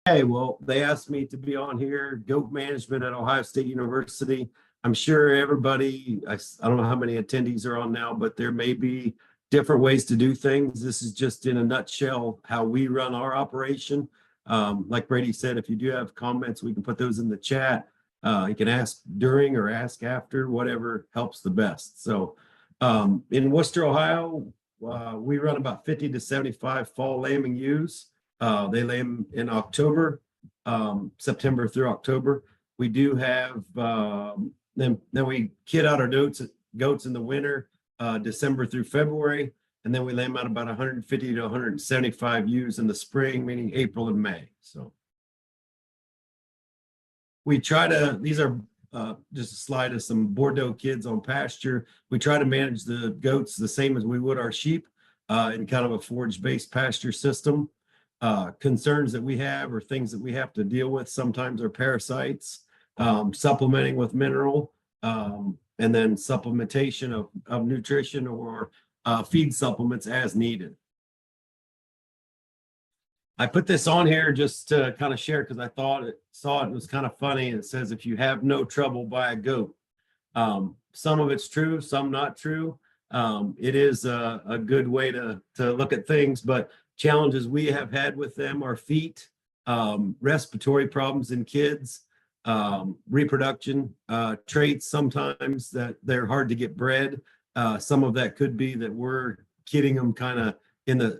Hey, well, they asked me to be on here, goat management at Ohio State University. I'm sure everybody, I don't know how many attendees are on now, but there may be different ways to do things. This is just in a nutshell how we run our operation. Like Brady said, if you do have comments, we can put those in the chat. You can ask during or ask after, whatever helps the best. So in Worcester, Ohio, we run about 50 to 75 fall lambing ewes. They lay them in October, September through October. We do have then we kid out our goats in the winter, December through February, and then we lay them out about 150 to 175 ewes in the spring, meaning April and May. So we try to, these are just a slide of some Bordeaux kids on pasture. We try to manage the goats the same as we would our sheep in kind of a forage-based pasture system. Concerns that we have or things that we have to deal with sometimes are parasites, supplementing with mineral, and then supplementation of nutrition or feed supplements as needed. I put this on here just to kind of share because I saw it was kind of funny. It says, if you have no trouble, buy a goat. Some of it's true, some not true. It is a good way to look at things, but challenges we have had with them are feet, respiratory problems in kids, reproduction traits sometimes that they're hard to get bred. Some of that could be that we're kidding them kind of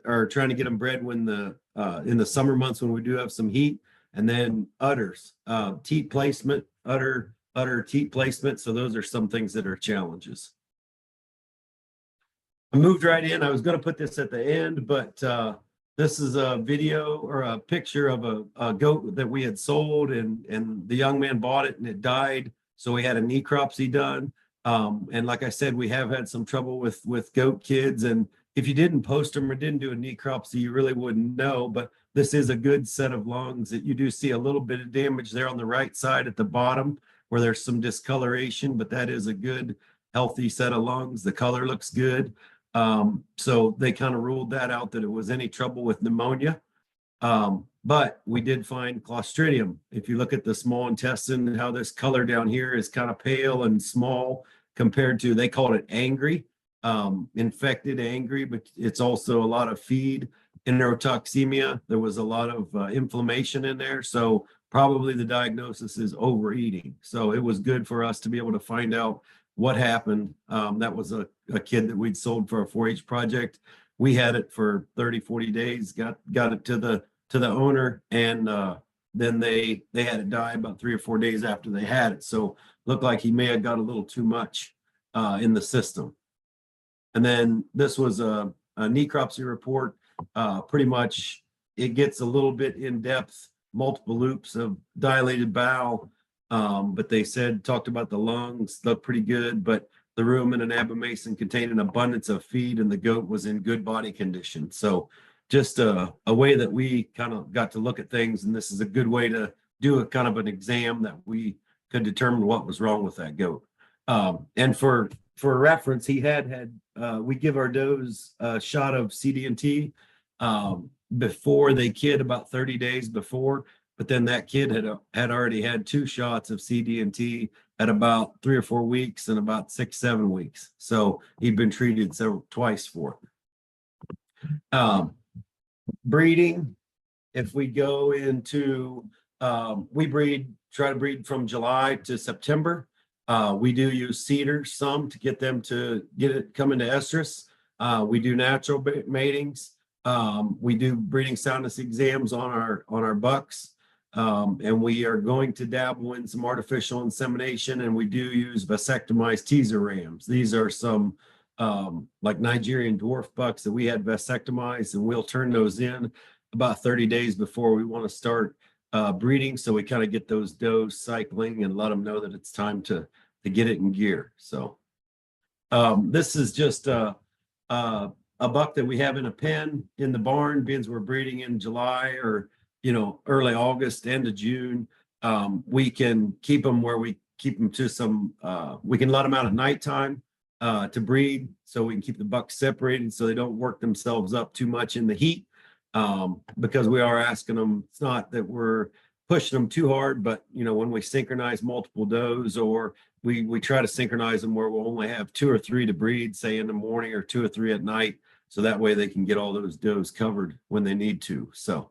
or trying to get them bred when in the summer months when we do have some heat, and then udders, teat placement, udder teat placement. So those are some things that are challenges. I moved right in. I was going to put this at the end, but this is a video or a picture of a goat that we had sold, and the young man bought it and it died. So we had a necropsy done. And like I said, we have had some trouble with goat kids. And if you didn't post them or didn't do a necropsy, you really wouldn't know. But this is a good set of lungs that you do see a little bit of damage there on the right side at the bottom where there's some discoloration, but that is a good, healthy set of lungs. The color looks good. So they kind of ruled that out, that it was any trouble with pneumonia. But we did find Clostridium. If you look at the small intestine, how this color down here is kind of pale and small compared to, they called it angry, infected angry, but it's also a lot of feed, enterotoxemia. There was a lot of inflammation in there. So probably the diagnosis is overeating. So it was good for us to be able to find out what happened. That was a kid that we'd sold for a 4-H project. We had it for 30, 40 days, got it to the owner, and then they had it die about 3 or 4 days after they had it. So looked like he may have got a little too much in the system. And then this was a necropsy report. Pretty much it gets a little bit in depth, multiple loops of dilated bowel. But they talked about the lungs, looked pretty good, but the rumen and abomasum contained an abundance of feed, and the goat was in good body condition. So just a way that we kind of got to look at things, and this is a good way to do a kind of an exam that we could determine what was wrong with that goat. And for reference, he had we give our does a shot of CD&T before they kid, about 30 days before. But then that kid had already had 2 shots of CD&T at about 3 or 4 weeks and about 6, 7 weeks. So he'd been treated twice for it. Breeding, if we go into, we try to breed from July to September. We do use cedars some to get them to come into estrus. We do natural matings. We do breeding soundness exams on our bucks. And we are going to dabble in some artificial insemination, and we do use vasectomized teaser rams. These are some like Nigerian dwarf bucks that we had vasectomized, and we'll turn those in about 30 days before we want to start breeding. So we kind of get those does cycling and let them know that it's time to get it in gear. So this is just a buck that we have in a pen in the barn, being we're breeding in July or early August, end of June. We can keep them where we keep them to some, we can let them out at nighttime to breed, so we can keep the bucks separated so they don't work themselves up too much in the heat. because we are asking them. It's not that we're pushing them too hard, but when we synchronize multiple does, or we try to synchronize them where we'll only have 2 or 3 to breed, say in the morning, or 2 or 3 at night, so that way they can get all those does covered when they need to. So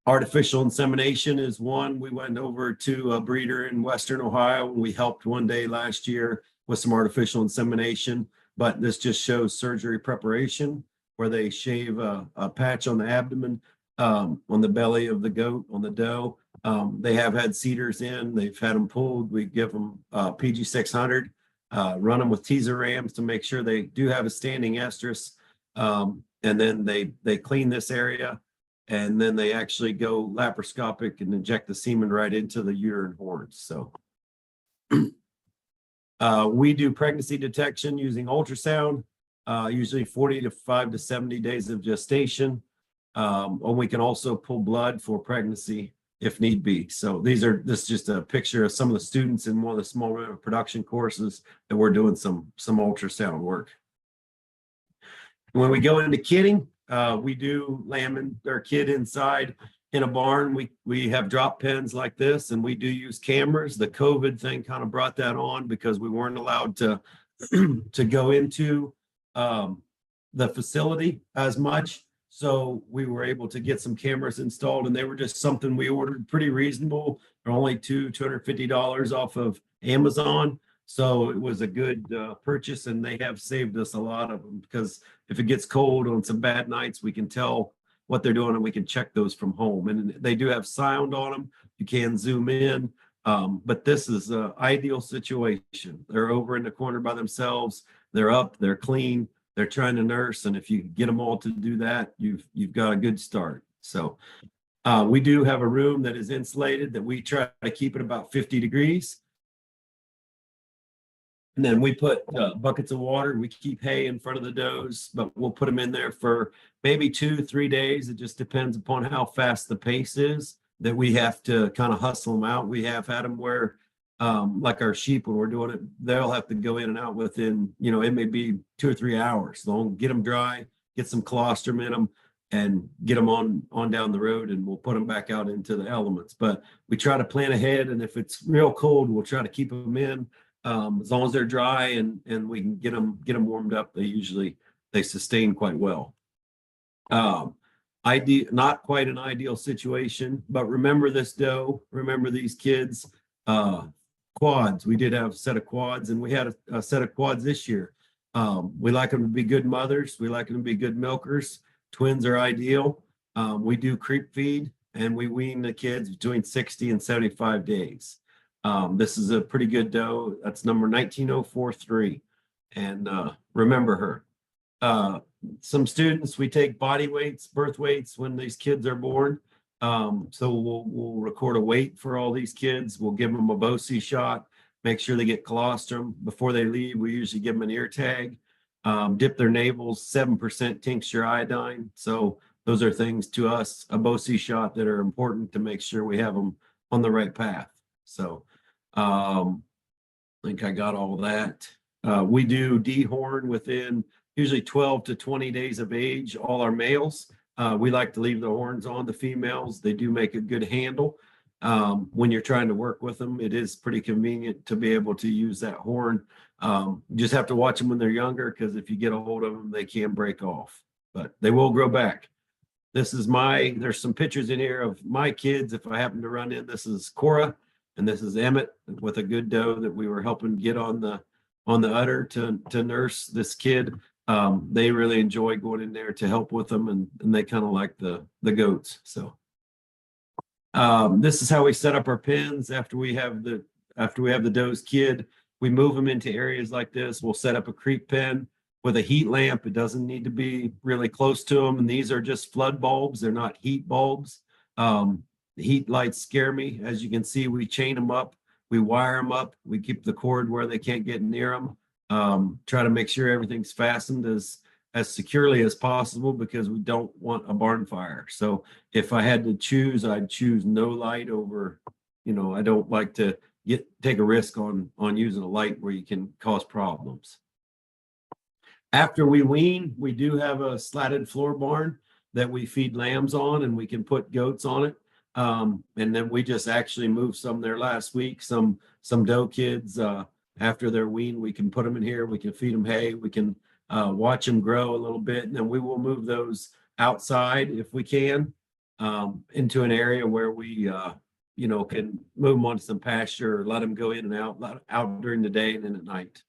artificial insemination is one. We went over to a breeder in Western Ohio, and we helped one day last year with some artificial insemination, but this just shows surgery preparation, where they shave a patch on the abdomen, on the belly of the goat, on the doe. They have had cedars in, they've had them pulled. We give them PG 600, run them with teaser rams to make sure they do have a standing estrus. And then they clean this area, and then they actually go laparoscopic and inject the semen right into the uterine horns. So we do pregnancy detection using ultrasound, usually 45 to 70 days of gestation. And we can also pull blood for pregnancy if need be. So this is just a picture of some of the students in one of the small production courses that we're doing some ultrasound work. When we go into kidding, we do lamb or kid inside in a barn. We have drop pens like this, and we do use cameras. The COVID thing kind of brought that on because we weren't allowed to to go into the facility as much. So we were able to get some cameras installed, and they were just something we ordered pretty reasonable. They're only $250 off of Amazon. So it was a good purchase, and they have saved us a lot of them, because if it gets cold on some bad nights, we can tell what they're doing, and we can check those from home. And they do have sound on them. You can zoom in, but this is an ideal situation. They're over in the corner by themselves. They're up, they're clean, they're trying to nurse. And if you get them all to do that, you've got a good start. So we do have a room that is insulated that we try to keep at about 50 degrees. And then we put buckets of water. We keep hay in front of the does, but we'll put them in there for maybe 2-3 days. It just depends upon how fast the pace is that we have to kind of hustle them out. We have had them where, like our sheep, when we're doing it, they'll have to go in and out within, it may be 2 or 3 hours. They'll get them dry, get some colostrum in them, and get them on down the road, and we'll put them back out into the elements. But we try to plan ahead, and if it's real cold, we'll try to keep them in. As long as they're dry and we can get them warmed up, they sustain quite well. Not quite an ideal situation, but remember this doe, remember these kids. Quads, we did have a set of quads, and we had a set of quads this year. We like them to be good mothers. We like them to be good milkers. Twins are ideal. We do creep feed, and we wean the kids between 60 and 75 days. This is a pretty good doe. That's number 19043. And remember her. Some students, we take body weights, birth weights when these kids are born. So we'll record a weight for all these kids. We'll give them a BOSI shot, make sure they get colostrum. Before they leave, we usually give them an ear tag, dip their navels, 7% tincture iodine. So those are things to us, a BOSI shot, that are important to make sure we have them on the right path. So I think I got all that. We do dehorn within usually 12 to 20 days of age, all our males. We like to leave the horns on. The females, they do make a good handle. When you're trying to work with them, it is pretty convenient to be able to use that horn. You just have to watch them when they're younger, because if you get a hold of them, they can break off, but they will grow back. There's some pictures in here of my kids if I happen to run in. This is Cora, and this is Emmett with a good doe that we were helping get on the udder to nurse this kid. They really enjoy going in there to help with them, and they kind of like the goats. So this is how we set up our pens after we have the doe's kid. We move them into areas like this. We'll set up a creep pen with a heat lamp. It doesn't need to be really close to them, and these are just flood bulbs. They're not heat bulbs. The heat lights scare me. As you can see, we chain them up, we wire them up, we keep the cord where they can't get near them. Try to make sure everything's fastened as securely as possible, because we don't want a barn fire. So if I had to choose, I'd choose no light over, I don't like to take a risk on using a light where you can cause problems. After we wean, we do have a slatted floor barn. that we feed lambs on, and we can put goats on it. And then we just actually moved some there last week, some doe kids. After they're weaned, we can put them in here, we can feed them hay, we can watch them grow a little bit, and then we will move those outside if we can, into an area where we can move them onto some pasture, or let them go in and out during the day and then at night.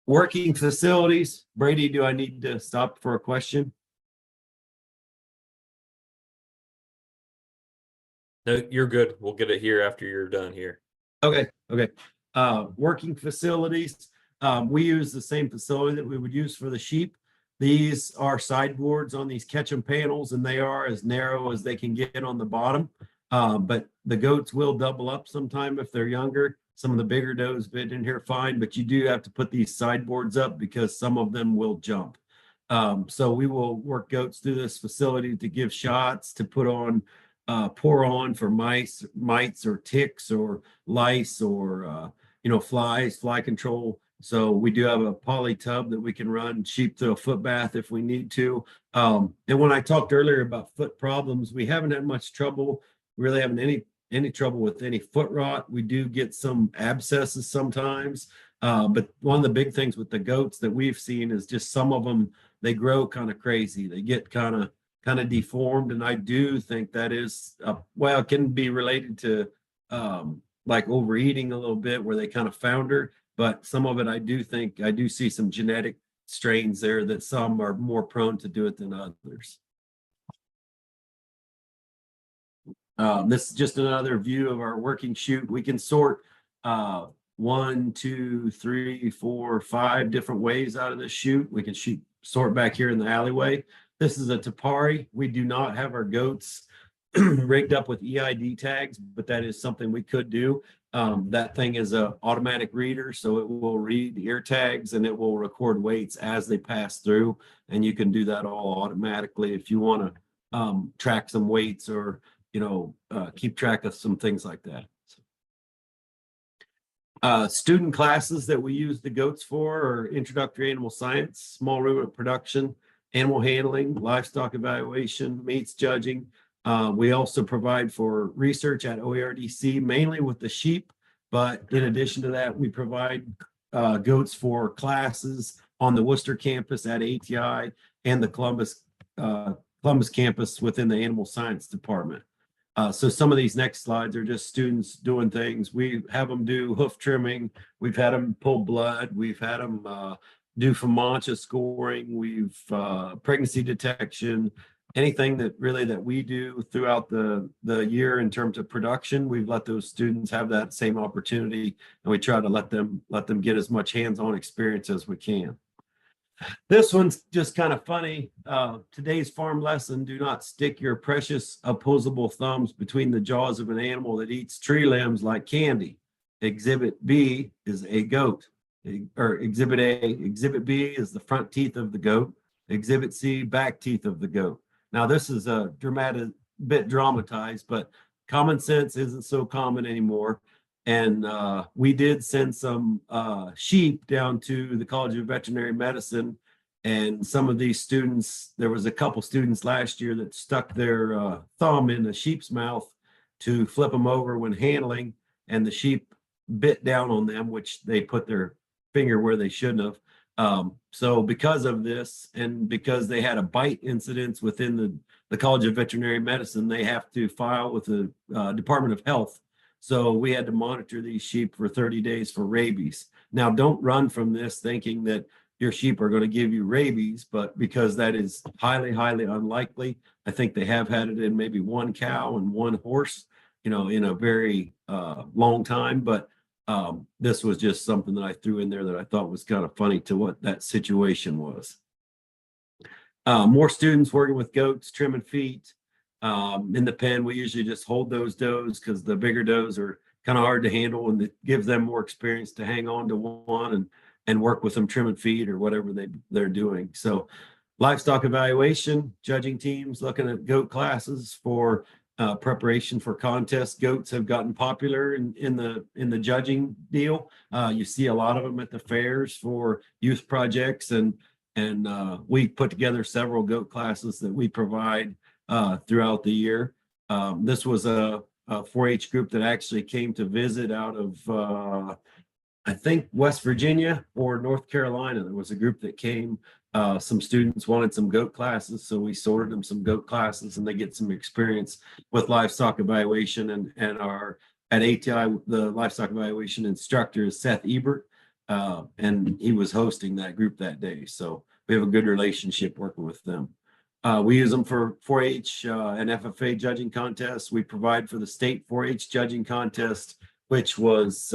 Working facilities. Brady, do I need to stop for a question? No, you're good. We'll get it here after you're done here. Okay. Working facilities. We use the same facility that we would use for the sheep. These are sideboards on these catch 'em panels, and they are as narrow as they can get on the bottom. But the goats will double up sometime if they're younger. Some of the bigger does fit in here fine, but you do have to put these sideboards up because some of them will jump. So we will work goats through this facility to give shots, to put on, pour on for mites or ticks or lice or flies, fly control. So we do have a poly tub that we can run sheep through a foot bath if we need to. And when I talked earlier about foot problems, we haven't had much trouble. We really haven't any trouble with any foot rot. We do get some abscesses sometimes. But one of the big things with the goats that we've seen is just some of them, they grow kind of crazy. They get kind of deformed. And I do think that is, it can be related to like overeating a little bit, where they kind of founder. But some of it, I do see some genetic strains there that some are more prone to do it than others. This is just another view of our working chute. We can sort 1, 2, 3, 4, 5 different ways out of this chute. We can sort back here in the alleyway. This is a Tapari. We do not have our goats rigged up with EID tags, but that is something we could do. That thing is an automatic reader, so it will read ear tags and it will record weights as they pass through. And you can do that all automatically if you want to track some weights or keep track of some things like that. Student classes that we use the goats for are introductory animal science, small ruminant production, animal handling, livestock evaluation, meats judging. We also provide for research at OERDC, mainly with the sheep, but in addition to that, we provide goats for classes on the Worcester campus at ATI and the Columbus campus within the animal science department. So some of these next slides are just students doing things. We have them do hoof trimming. We've had them pull blood. We've had them do FAMACHA scoring. We've pregnancy detection. Anything that we do throughout the year in terms of production, we've let those students have that same opportunity, and we try to let them get as much hands-on experience as we can. This one's just kind of funny. Today's farm lesson: do not stick your precious opposable thumbs between the jaws of an animal that eats tree limbs like candy. Exhibit B is a goat, or Exhibit A. Exhibit B is the front teeth of the goat. Exhibit C, back teeth of the goat. Now, this is a bit dramatized, but common sense isn't so common anymore. And we did send some sheep down to the College of Veterinary Medicine. And some of these students, there was a couple students last year that stuck their thumb in a sheep's mouth to flip them over when handling, and the sheep bit down on them, which they put their finger where they shouldn't have. So because of this, and because they had a bite incidence within the College of Veterinary Medicine, they have to file with the Department of Health. So we had to monitor these sheep for 30 days for rabies. Now, don't run from this thinking that your sheep are going to give you rabies, but because that is highly, highly unlikely. I think they have had it in maybe one cow and one horse, in a very long time. But this was just something that I threw in there that I thought was kind of funny to what that situation was. More students working with goats, trimming feet. In the pen, we usually just hold those does because the bigger does are kind of hard to handle, and it gives them more experience to hang on to one and work with them trimming feet or whatever they're doing. So livestock evaluation, judging teams, looking at goat classes for preparation for contests. Goats have gotten popular in the judging deal. You see a lot of them at the fairs for youth projects, and And we put together several goat classes that we provide throughout the year. This was a 4-H group that actually came to visit out of I think West Virginia or North Carolina. There was a group that came. Some students wanted some goat classes, so we sorted them some goat classes, and they get some experience with livestock evaluation. And our at ATI, the livestock evaluation instructor is Seth Ebert, and he was hosting that group that day. So we have a good relationship working with them. We use them for 4-H and FFA judging contests. We provide for the state 4-H judging contest, which was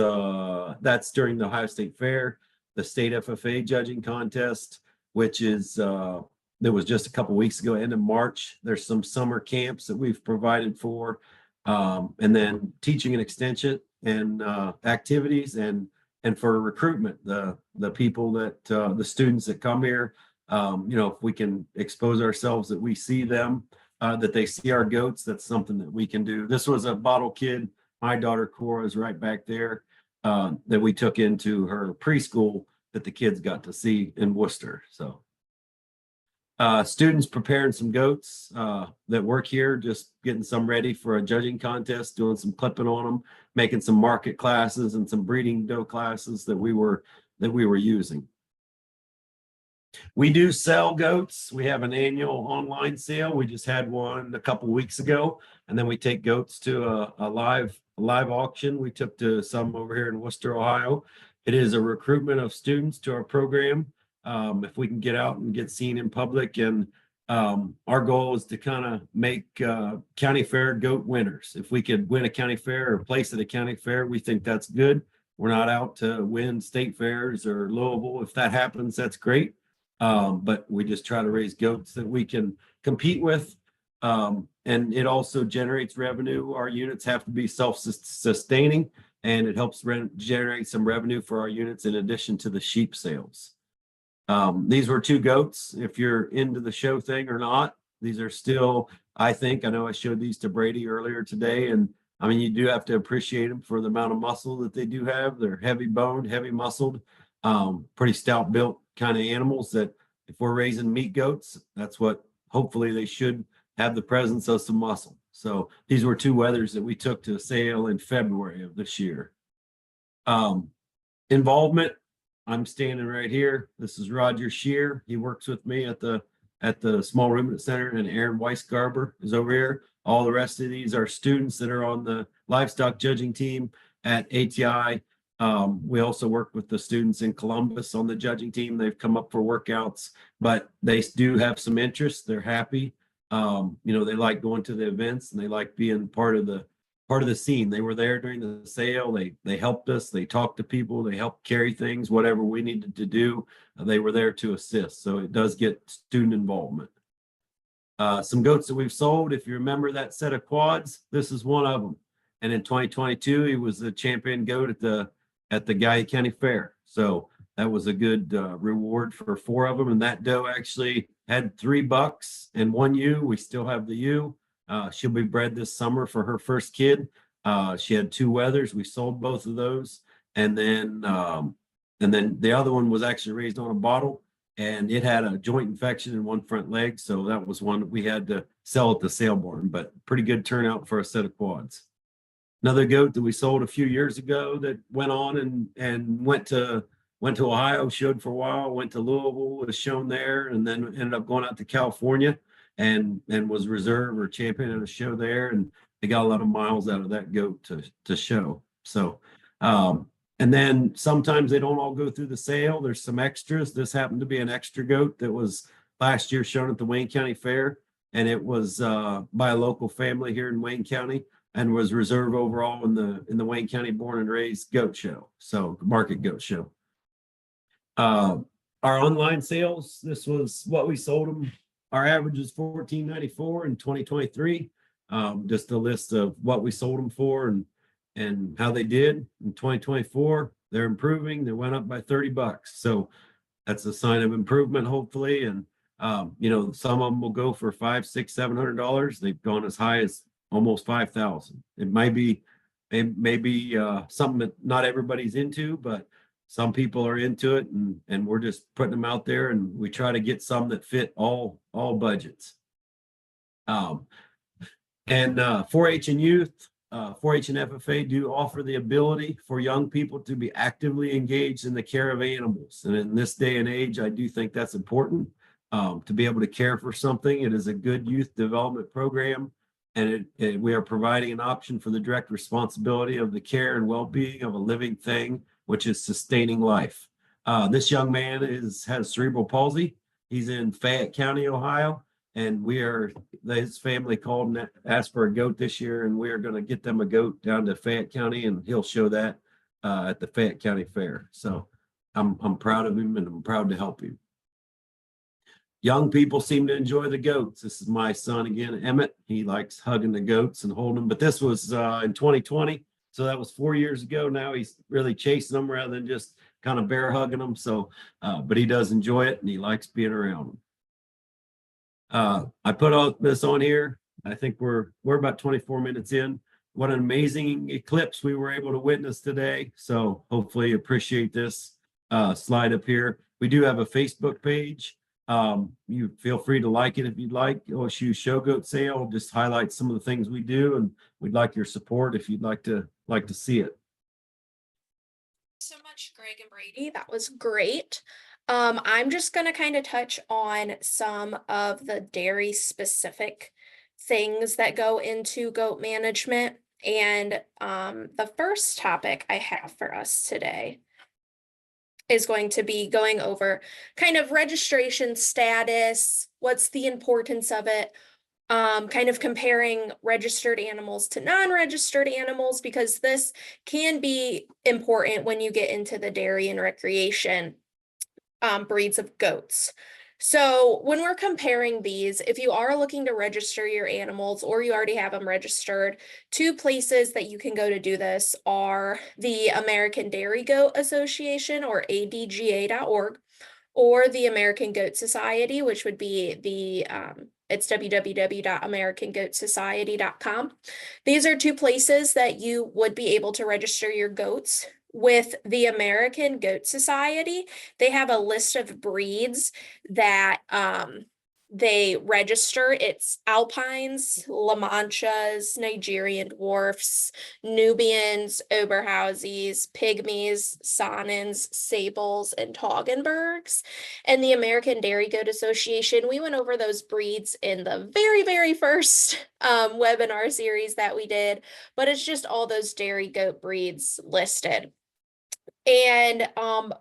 that's during the Ohio State Fair, the state FFA judging contest, which is that was just a couple weeks ago, end of March. There's some summer camps that we've provided for, and then teaching and extension and activities and for recruitment, the people that the students that come here. If we can expose ourselves that we see them, that they see our goats, that's something that we can do. This was a bottle kid. My daughter Cora is right back there, that we took into her preschool that the kids got to see in Worcester. So students preparing some goats that work here, just getting some ready for a judging contest, doing some clipping on them, making some market classes and some breeding doe classes that we were using. We do sell goats. We have an annual online sale. We just had one a couple weeks ago, and then we take goats to a live auction. We took to some over here in Worcester, Ohio. It is a recruitment of students to our program. If we can get out and get seen in public, and our goal is to kind of make county fair goat winners. If we could win a county fair or place at a county fair, we think that's good. We're not out to win state fairs or Louisville. If that happens, that's great. But we just try to raise goats that we can compete with. And it also generates revenue. Our units have to be self-sustaining, and it helps generate some revenue for our units in addition to the sheep sales. These were 2 goats. If you're into the show thing or not, these are still, I know I showed these to Brady earlier today, and I mean, you do have to appreciate them for the amount of muscle that they do have. They're heavy boned, heavy muscled, pretty stout built kind of animals that if we're raising meat goats, that's what hopefully they should have, the presence of some muscle. So these were 2 wethers that we took to sale in February of this year. Involvement, I'm standing right here. This is Roger Shear. He works with me at the Small Ruminant Center, and Aaron Weisgarber is over here. All the rest of these are students that are on the livestock judging team at ATI. We also work with the students in Columbus on the judging team. They've come up for workouts, but they do have some interest. They're happy. They like going to the events, and they like being part of the scene. They were there during the sale. They helped us. They talked to people. They helped carry things, whatever we needed to do. They were there to assist. So it does get student involvement. Some goats that we've sold. If you remember that set of quads, this is one of them. And in 2022, he was the champion goat at the Guy County Fair. So that was a good reward for 4 of them. And that doe actually had 3 bucks and 1 ewe. We still have the ewe. She'll be bred this summer for her first kid. She had 2 wethers. We sold both of those. And then the other one was actually raised on a bottle, and it had a joint infection in one front leg. So that was one that we had to sell at the sale barn, but pretty good turnout for a set of quads. Another goat that we sold a few years ago that went on and went to Ohio, showed for a while, went to Louisville, was shown there, and then ended up going out to California and was reserve or champion at a show there. And they got a lot of miles out of that goat to show. So, and then sometimes they don't all go through the sale. There's some extras. This happened to be an extra goat that was last year shown at the Wayne County Fair, and it was by a local family here in Wayne County, and was reserve overall in the Wayne County Born and Raised Goat Show, so market goat show. Our online sales, this was what we sold them. Our average is $14.94 in 2023. Just a list of what we sold them for and how they did in 2024. They're improving. They went up by 30 bucks. So that's a sign of improvement, hopefully. And some of them will go for $500, $600, $700. They've gone as high as almost 5,000. It might be something that not everybody's into, but some people are into it, and we're just putting them out there, and we try to get some that fit all budgets. And 4-H and youth, 4-H and FFA do offer the ability for young people to be actively engaged in the care of animals. And in this day and age, I do think that's important, to be able to care for something. It is a good youth development program, and we are providing an option for the direct responsibility of the care and well-being of a living thing, which is sustaining life. This young man has cerebral palsy. He's in Fayette County, Ohio. And his family called and asked for a goat this year, and we are going to get them a goat down to Fayette County, and he'll show that at the Fayette County Fair. So I'm proud of him, and I'm proud to help him. Young people seem to enjoy the goats. This is my son again, Emmett. He likes hugging the goats and holding them, but this was in 2020. So that was 4 years ago. Now he's really chasing them rather than just kind of bear hugging them. So, but he does enjoy it, and he likes being around them. I put all this on here. I think we're about 24 minutes in. What an amazing eclipse we were able to witness today. So hopefully you appreciate this slide up here. We do have a Facebook page. You feel free to like it if you'd like. OSU Show Goat Sale just highlights some of the things we do, and we'd like your support if you'd like to see it. So much, Greg and Brady. That was great. I'm just going to kind of touch on some of the dairy specific things that go into goat management. And the first topic I have for us today is going to be going over kind of registration status, what's the importance of it, kind of comparing registered animals to non-registered animals, because this can be important when you get into the dairy and recreation breeds of goats. So when we're comparing these, if you are looking to register your animals or you already have them registered, two places that you can go to do this are the American Dairy Goat Association, or ADGA.org, or the American Goat Society, which would be it's www.americangoatsociety.com. These are two places that you would be able to register your goats. With the American Goat Society, they have a list of breeds that they register. It's Alpines, La Manchas, Nigerian Dwarfs, Nubians, Oberhausies, Pygmies, Sonnens, Sables, and Toggenburgs. And the American Dairy Goat Association, we went over those breeds in the very, very first webinar series that we did, but it's just all those dairy goat breeds listed. And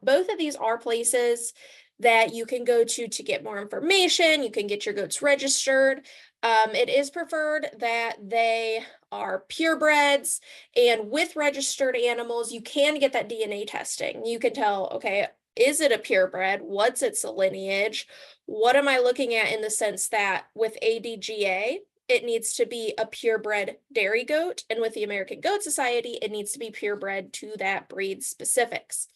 both of these are places that you can go to get more information. You can get your goats registered. It is preferred that they are purebreds, and with registered animals, you can get that DNA testing. You can tell, okay, is it a purebred? What's its lineage? What am I looking at in the sense that with ADGA, it needs to be a purebred dairy goat, and with the American Goat Society, it needs to be purebred to that breed specifics.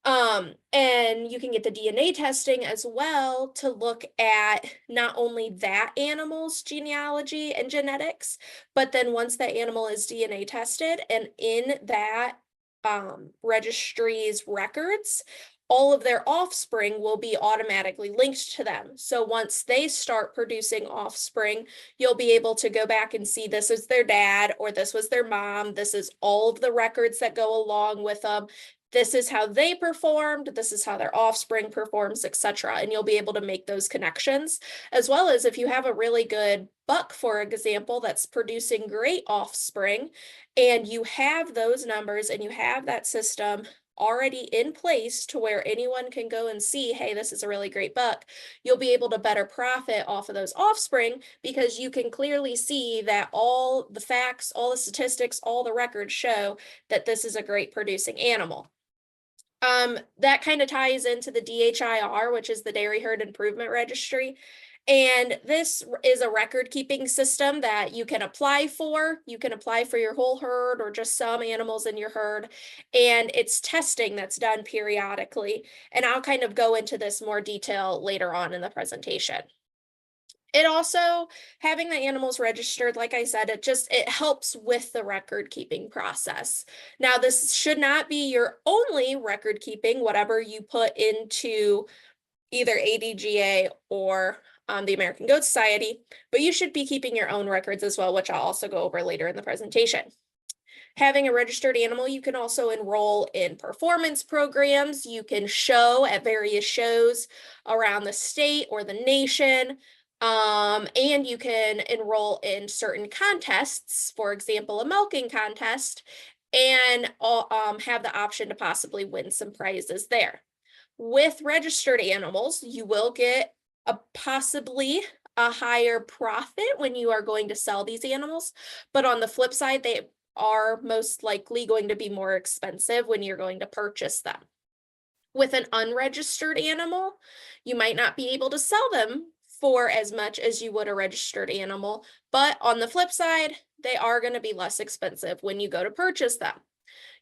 And you can get the DNA testing as well to look at not only that animal's genealogy and genetics, but then once that animal is DNA tested and in that registry's records, all of their offspring will be automatically linked to them. So once they start producing offspring, you'll be able to go back and see this is their dad, or this was their mom. This is all of the records that go along with them. This is how they performed, this is how their offspring performs, etc. And you'll be able to make those connections, as well as if you have a really good buck, for example, that's producing great offspring, and you have those numbers and you have that system already in place to where anyone can go and see, hey, this is a really great buck, you'll be able to better profit off of those offspring, because you can clearly see that all the facts, all the statistics, all the records show that this is a great producing animal. That kind of ties into the DHIR, which is the Dairy Herd Improvement Registry. And this is a record keeping system that you can apply for. You can apply for your whole herd or just some animals in your herd. And it's testing that's done periodically. And I'll kind of go into this more detail later on in the presentation. It also, having the animals registered, like I said, it helps with the record keeping process. Now, this should not be your only record keeping, whatever you put into either ADGA or the American Goat Society, but you should be keeping your own records as well, which I'll also go over later in the presentation. Having a registered animal, you can also enroll in performance programs. You can show at various shows around the state or the nation. And you can enroll in certain contests, for example, a milking contest, and have the option to possibly win some prizes there. With registered animals, you will get possibly a higher profit when you are going to sell these animals, but on the flip side, they are most likely going to be more expensive when you're going to purchase them. With an unregistered animal, you might not be able to sell them for as much as you would a registered animal, but on the flip side, they are going to be less expensive when you go to purchase them.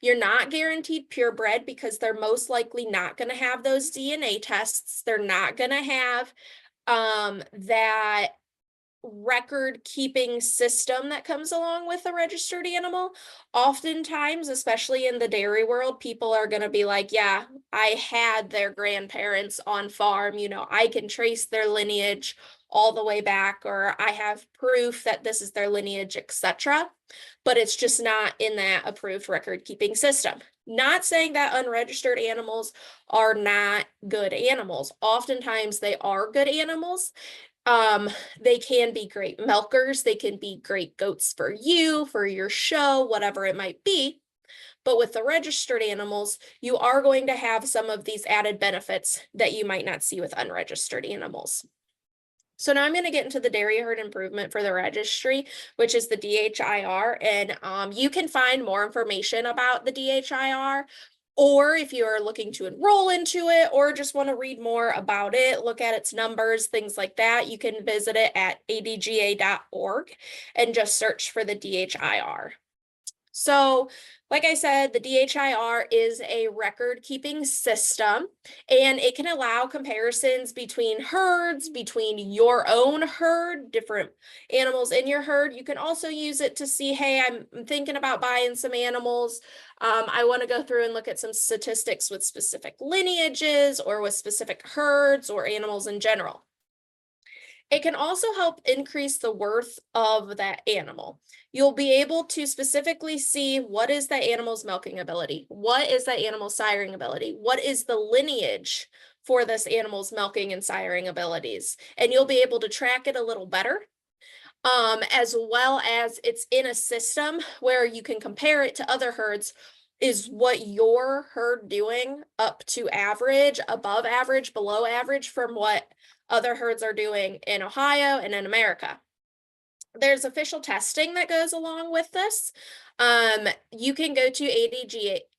You're not guaranteed purebred because they're most likely not going to have those DNA tests. They're not going to have that record keeping system that comes along with a registered animal. Oftentimes, especially in the dairy world, people are going to be like, yeah, I had their grandparents on farm, I can trace their lineage all the way back, or I have proof that this is their lineage, etc. But it's just not in that approved record keeping system. Not saying that unregistered animals are not good animals. Oftentimes they are good animals. They can be great milkers. They can be great goats for you, for your show, whatever it might be. But with the registered animals, you are going to have some of these added benefits that you might not see with unregistered animals. So now I'm going to get into the dairy herd improvement for the registry, which is the DHIR, and you can find more information about the DHIR, or if you are looking to enroll into it or just want to read more about it, look at its numbers, things like that, you can visit it at adga.org and just search for the DHIR. So, like I said, the DHIR is a record keeping system, and it can allow comparisons between herds, between your own herd, different animals in your herd. You can also use it to see, hey, I'm thinking about buying some animals. I want to go through and look at some statistics with specific lineages or with specific herds or animals in general. It can also help increase the worth of that animal. You'll be able to specifically see what is that animal's milking ability, what is that animal's siring ability, what is the lineage for this animal's milking and siring abilities, and you'll be able to track it a little better. As well as it's in a system where you can compare it to other herds. Is what your herd doing up to average, above average, below average from what other herds are doing in Ohio and in America? There's official testing that goes along with this. You can go to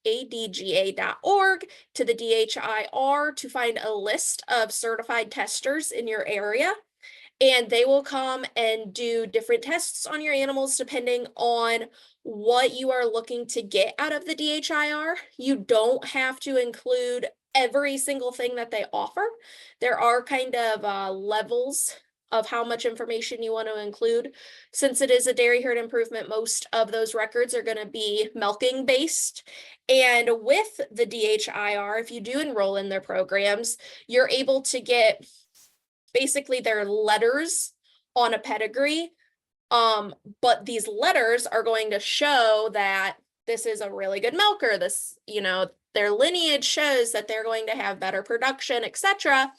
adga.org to the DHIR to find a list of certified testers in your area, and they will come and do different tests on your animals depending on what you are looking to get out of the DHIR. You don't have to include every single thing that they offer. There are kind of levels of how much information you want to include. Since it is a dairy herd improvement, most of those records are going to be milking based. And with the DHIR, if you do enroll in their programs, you're able to get basically their letters on a pedigree. But these letters are going to show that this is a really good milker. This, their lineage shows that they're going to have better production, etc.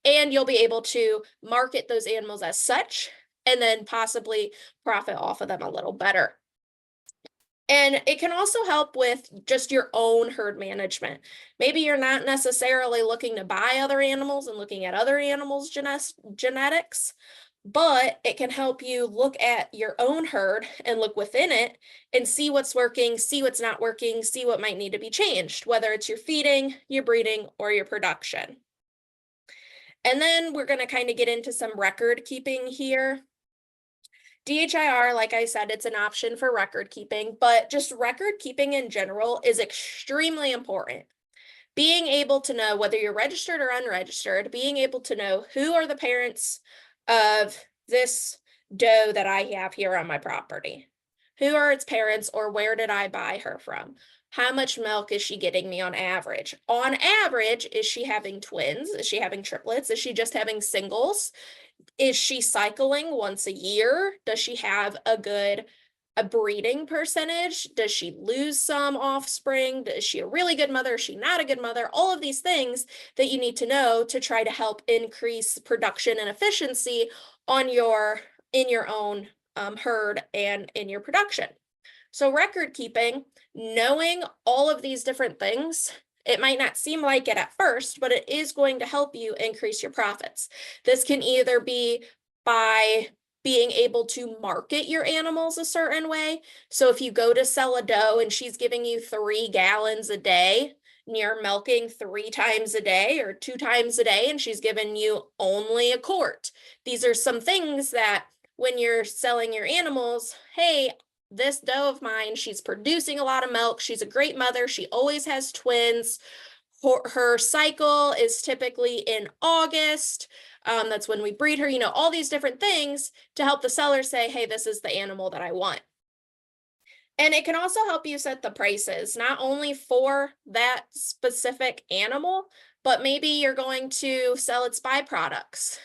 And you'll be able to market those animals as such, and then possibly profit off of them a little better. And it can also help with just your own herd management. Maybe you're not necessarily looking to buy other animals and looking at other animals' genetics, but it can help you look at your own herd and look within it and see what's working, see what's not working, see what might need to be changed, whether it's your feeding, your breeding, or your production. And then we're going to kind of get into some record keeping here. DHIR, like I said, it's an option for record keeping, but just record keeping in general is extremely important. Being able to know whether you're registered or unregistered, being able to know who are the parents of this doe that I have here on my property? Who are its parents, or where did I buy her from? How much milk is she getting me on average? On average, is she having twins? Is she having triplets? Is she just having singles? Is she cycling once a year? Does she have a breeding percentage? Does she lose some offspring? Is she a really good mother? Is she not a good mother? All of these things that you need to know to try to help increase production and efficiency on in your own herd and in your production. So record keeping, knowing all of these different things, it might not seem like it at first, but it is going to help you increase your profits. This can either be by being able to market your animals a certain way. So if you go to sell a doe and she's giving you 3 gallons a day, and you're milking 3 times a day or 2 times a day, and she's giving you only a quart. These are some things that when you're selling your animals, hey, this doe of mine, she's producing a lot of milk. She's a great mother. She always has twins. Her cycle is typically in August. That's when we breed her, all these different things to help the seller say, hey, this is the animal that I want. And it can also help you set the prices, not only for that specific animal, but maybe you're going to sell its byproducts.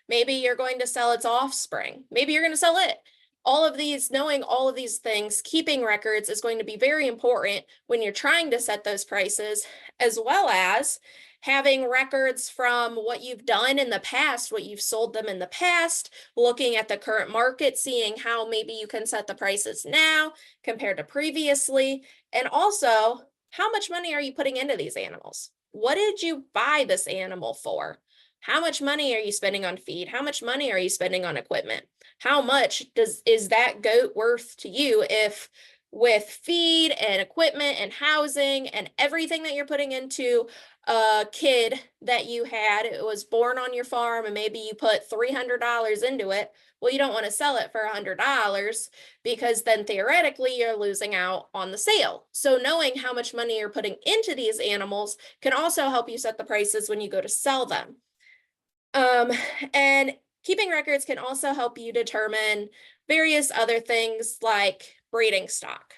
Maybe you're going to sell its offspring. Maybe you're going to sell it. Knowing all of these things, keeping records is going to be very important when you're trying to set those prices, as well as having records from what you've done in the past, what you've sold them in the past, looking at the current market, seeing how maybe you can set the prices now compared to previously, and also how much money are you putting into these animals? What did you buy this animal for? How much money are you spending on feed? How much money are you spending on equipment? How much is that goat worth to you if with feed and equipment and housing and everything that you're putting into a kid that you had, it was born on your farm and maybe you put $300 into it? Well, you don't want to sell it for $100 because then theoretically you're losing out on the sale. So knowing how much money you're putting into these animals can also help you set the prices when you go to sell them. And keeping records can also help you determine various other things like breeding stock.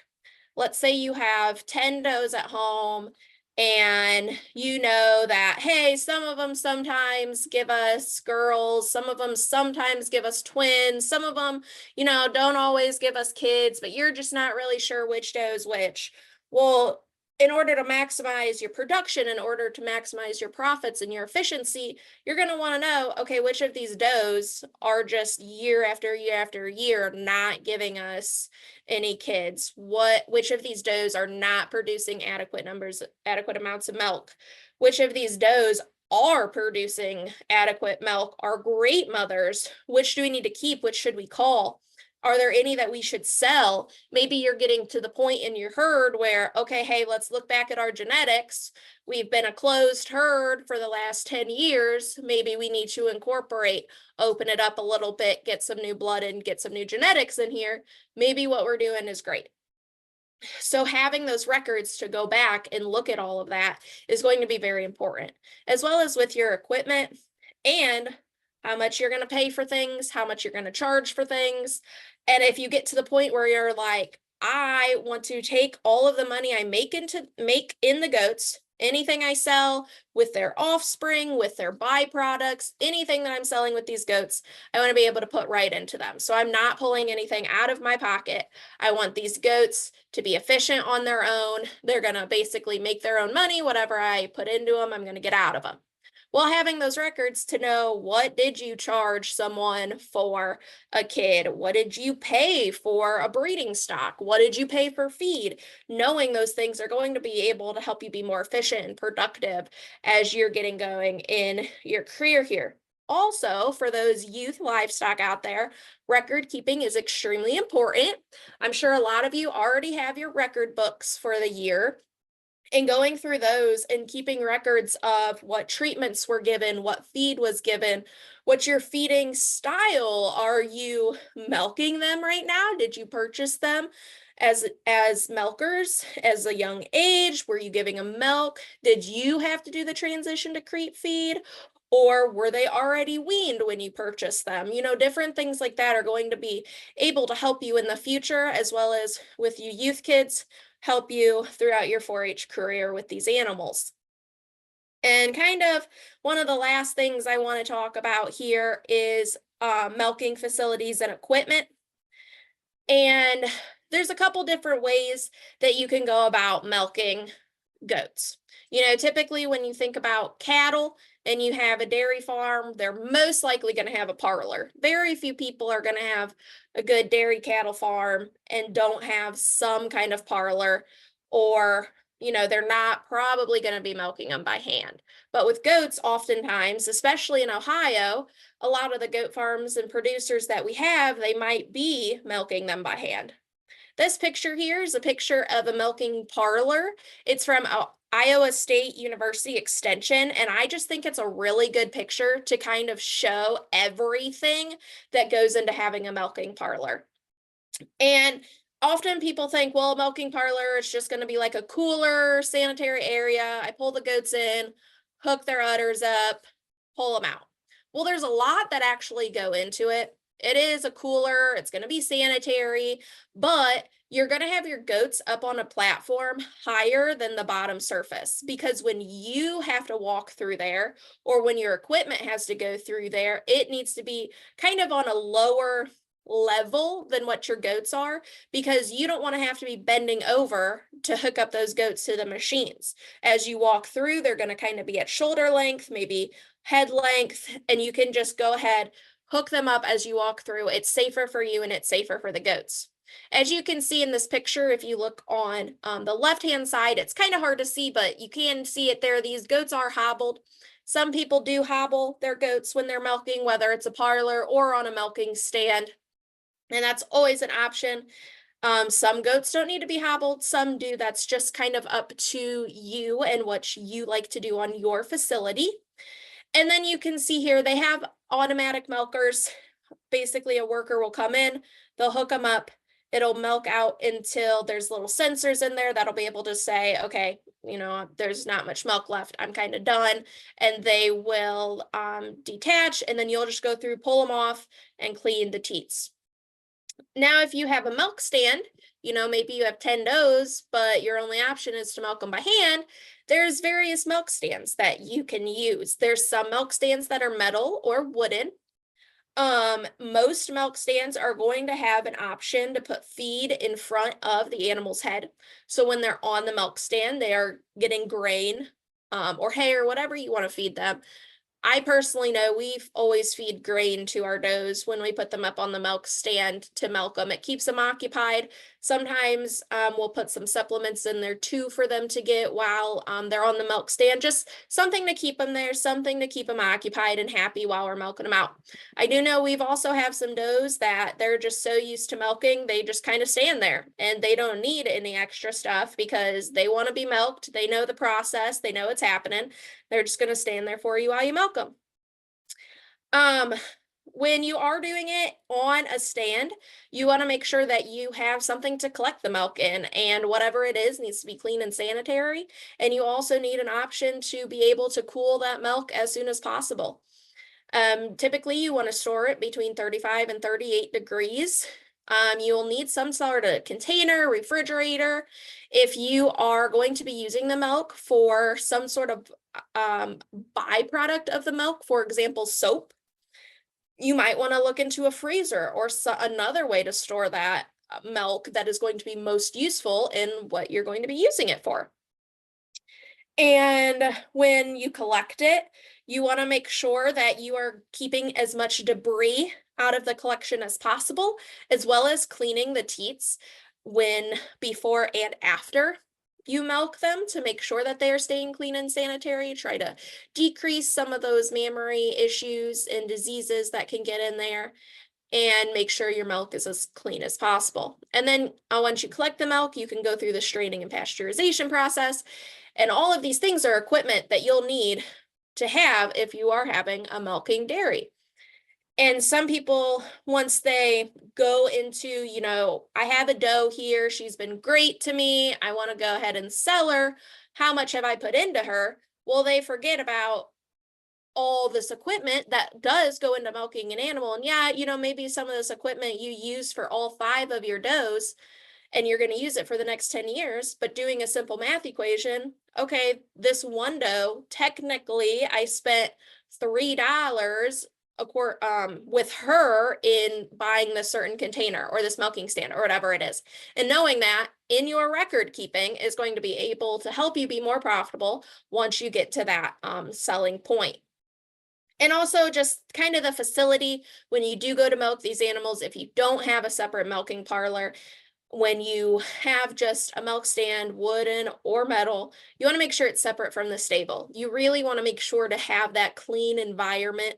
Let's say you have 10 does at home and you know that, hey, some of them sometimes give us girls, some of them sometimes give us twins, some of them, don't always give us kids, but you're just not really sure which doe is which. Well, in order to maximize your production, in order to maximize your profits and your efficiency, you're going to want to know, okay, which of these does are just year after year after year not giving us any kids? Which of these does are not producing adequate amounts of milk? Which of these does are producing adequate milk, are great mothers? Which do we need to keep? Which should we call? Are there any that we should sell? Maybe you're getting to the point in your herd where, okay, hey, let's look back at our genetics. We've been a closed herd for the last 10 years. Maybe we need to open it up a little bit, get some new blood and get some new genetics in here. Maybe what we're doing is great. So having those records to go back and look at all of that is going to be very important, as well as with your equipment and how much you're going to pay for things, how much you're going to charge for things. And if you get to the point where you're like, I want to take all of the money I make in the goats, anything I sell with their offspring, with their byproducts, anything that I'm selling with these goats, I want to be able to put right into them. So I'm not pulling anything out of my pocket. I want these goats to be efficient on their own. They're going to basically make their own money. Whatever I put into them, I'm going to get out of them. Well, having those records to know, what did you charge someone for a kid? What did you pay for a breeding stock? What did you pay for feed? Knowing those things are going to be able to help you be more efficient and productive as you're getting going in your career here. Also, for those youth livestock out there, record keeping is extremely important. I'm sure a lot of you already have your record books for the year. And going through those and keeping records of what treatments were given, what feed was given, what's your feeding style? Are you milking them right now? Did you purchase them as milkers as a young age? Were you giving them milk? Did you have to do the transition to creep feed? Or were they already weaned when you purchased them? You know, different things like that are going to be able to help you in the future, as well as with you youth kids, help you throughout your 4-H career with these animals. And kind of one of the last things I want to talk about here is milking facilities and equipment. And there's a couple different ways that you can go about milking goats. You know, typically when you think about cattle and you have a dairy farm, they're most likely going to have a parlor. Very few people are going to have a good dairy cattle farm and don't have some kind of parlor, or, you know, they're not probably going to be milking them by hand. But with goats, oftentimes, especially in Ohio, a lot of the goat farms and producers that we have, they might be milking them by hand. This picture here is a picture of a milking parlor. It's from Iowa State University Extension, and I just think it's a really good picture to kind of show everything that goes into having a milking parlor. And often people think, well, a milking parlor is just going to be like a cooler, sanitary area. I pull the goats in, hook their udders up, pull them out. Well, there's a lot that actually go into it. It is a cooler, it's going to be sanitary, but you're going to have your goats up on a platform higher than the bottom surface, because when you have to walk through there, or when your equipment has to go through there, it needs to be kind of on a lower level than what your goats are, because you don't want to have to be bending over to hook up those goats to the machines. As you walk through, they're going to kind of be at shoulder length, maybe head length, and you can just go ahead, hook them up as you walk through. It's safer for you and it's safer for the goats. As you can see in this picture, if you look on the left-hand side, it's kind of hard to see, but you can see it there. These goats are hobbled. Some people do hobble their goats when they're milking, whether it's a parlor or on a milking stand. And that's always an option. Some goats don't need to be hobbled, some do. That's just kind of up to you and what you like to do on your facility. And then you can see here, they have automatic milkers. Basically, a worker will come in, they'll hook them up, it'll milk out until there's little sensors in there that'll be able to say, okay, you know, there's not much milk left, I'm kind of done. And they will detach, and then you'll just go through, pull them off, and clean the teats. Now, if you have a milk stand, you know, maybe you have 10 does, but your only option is to milk them by hand, there's various milk stands that you can use. There's some milk stands that are metal or wooden. Most milk stands are going to have an option to put feed in front of the animal's head. So when they're on the milk stand, they are getting grain or hay or whatever you want to feed them. I personally know we've always feed grain to our does when we put them up on the milk stand to milk them. It keeps them occupied. Sometimes we'll put some supplements in there too for them to get while they're on the milk stand. Just something to keep them there, something to keep them occupied and happy while we're milking them out. I do know we've also have some does that they're just so used to milking, they just kind of stand there and they don't need any extra stuff because they want to be milked. They know the process, they know what's happening. They're just going to stand there for you while you milk them. When you are doing it on a stand, you want to make sure that you have something to collect the milk in, and whatever it is needs to be clean and sanitary. And you also need an option to be able to cool that milk as soon as possible. Typically you want to store it between 35 and 38 degrees. You will need some sort of container, refrigerator. If you are going to be using the milk for some sort of byproduct of the milk, for example, soap, you might want to look into a freezer or another way to store that milk that is going to be most useful in what you're going to be using it for. And when you collect it, you want to make sure that you are keeping as much debris out of the collection as possible, as well as cleaning the teats before and after you milk them to make sure that they are staying clean and sanitary. Try to decrease some of those mammary issues and diseases that can get in there, and make sure your milk is as clean as possible. And then once you collect the milk, you can go through the straining and pasteurization process. And all of these things are equipment that you'll need to have if you are having a milking dairy. And some people, once they go into, you know, I have a doe here, she's been great to me, I want to go ahead and sell her, how much have I put into her? Well, they forget about all this equipment that does go into milking an animal. And yeah, maybe some of this equipment you use for all 5 of your does, and you're going to use it for the next 10 years, but doing a simple math equation, okay, this one doe, technically I spent $3 with her in buying this certain container or this milking stand or whatever it is. And knowing that in your record keeping is going to be able to help you be more profitable once you get to that selling point. And also just kind of the facility when you do go to milk these animals, if you don't have a separate milking parlor, when you have just a milk stand, wooden or metal, you want to make sure it's separate from the stable. You really want to make sure to have that clean environment.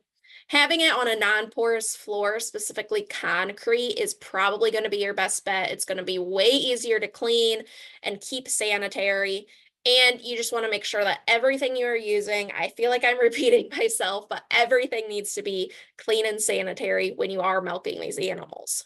Having it on a non-porous floor, specifically concrete, is probably going to be your best bet. It's going to be way easier to clean and keep sanitary. And you just want to make sure that everything you are using, I feel like I'm repeating myself, but everything needs to be clean and sanitary when you are milking these animals.